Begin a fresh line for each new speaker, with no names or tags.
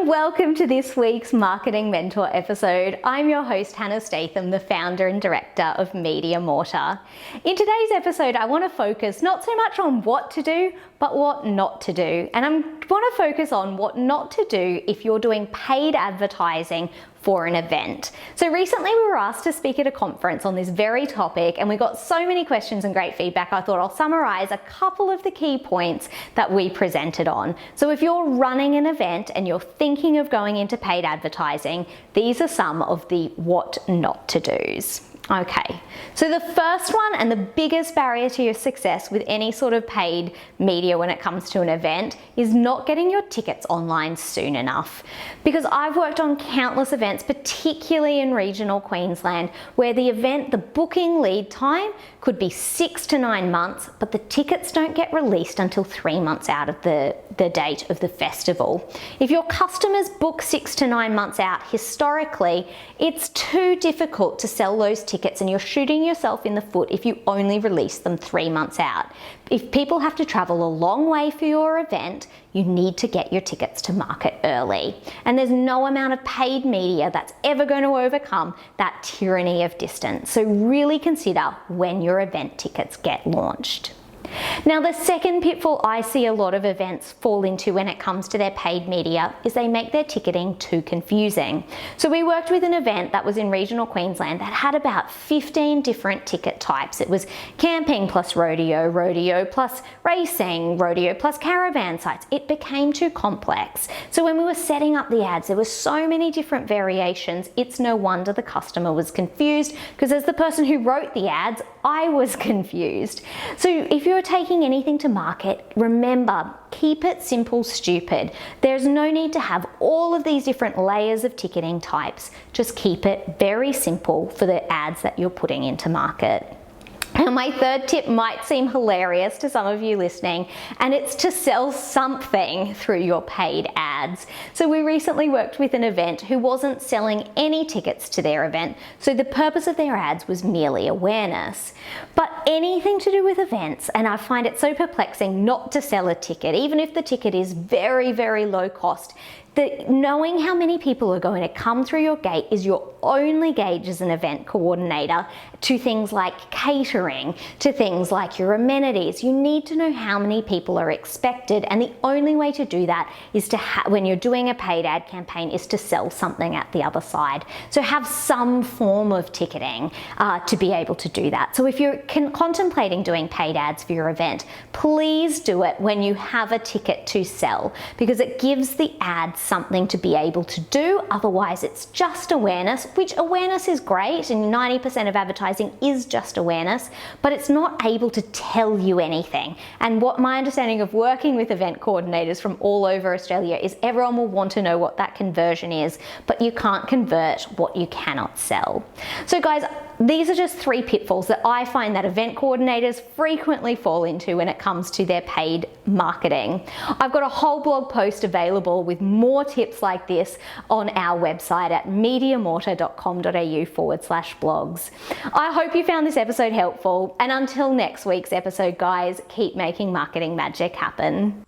welcome to this week's Marketing Mentor episode. I'm your host, Hannah Statham, the founder and director of Media Mortar. In today's episode, I want to focus not so much on what to do, but what not to do. And I want to focus on what not to do if you're doing paid advertising for an event. So recently we were asked to speak at a conference on this very topic, and we got so many questions and great feedback. I thought I'll summarize a couple of the key points that we presented on. So if you're running an event and you're thinking of going into paid advertising, these are some of the what not to do's. Okay, so the first one and the biggest barrier to your success with any sort of paid media when it comes to an event is not getting your tickets online soon enough. Because I've worked on countless events, particularly in regional Queensland, where the booking lead time could be 6 to 9 months, but the tickets don't get released until 3 months out of the date of the festival. If your customers book 6 to 9 months out, historically, it's too difficult to sell those tickets, and you're shooting yourself in the foot if you only release them 3 months out. If people have to travel a long way for your event, you need to get your tickets to market early. And there's no amount of paid media that's ever going to overcome that tyranny of distance. So really consider when your event tickets get launched. Now, the second pitfall I see a lot of events fall into when it comes to their paid media is they make their ticketing too confusing. So we worked with an event that was in regional Queensland that had about 15 different ticket types. It was camping plus rodeo, rodeo plus racing, rodeo plus caravan sites. It became too complex. So when we were setting up the ads, there were so many different variations. It's no wonder the customer was confused, because as the person who wrote the ads, I was confused. So if you're taking anything to market, remember, keep it simple, stupid. There's no need to have all of these different layers of ticketing types. Just keep it very simple for the ads that you're putting into market. Now, my third tip might seem hilarious to some of you listening, and it's to sell something through your paid ads. So we recently worked with an event who wasn't selling any tickets to their event, so the purpose of their ads was merely awareness. But anything to do with events, and I find it so perplexing not to sell a ticket, even if the ticket is very, very low cost, knowing how many people are going to come through your gate is your only gauge as an event coordinator to things like catering, to things like your amenities. You need to know how many people are expected, and the only way to do that is when you're doing a paid ad campaign, is to sell something at the other side. So have some form of ticketing to be able to do that. So if you're contemplating doing paid ads for your event, please do it when you have a ticket to sell, because it gives the ad something to be able to do. Otherwise, it's just awareness, which awareness is great, and 90% of advertising is just awareness, but it's not able to tell you anything. And what my understanding of working with event coordinators from all over Australia is everyone will want to know what that conversion is, but you can't convert what you cannot sell. So guys, these are just 3 pitfalls that I find that event coordinators frequently fall into when it comes to their paid marketing. I've got a whole blog post available with more tips like this on our website at mediamortar.com.au/blogs. I hope you found this episode helpful, and until next week's episode, guys, keep making marketing magic happen.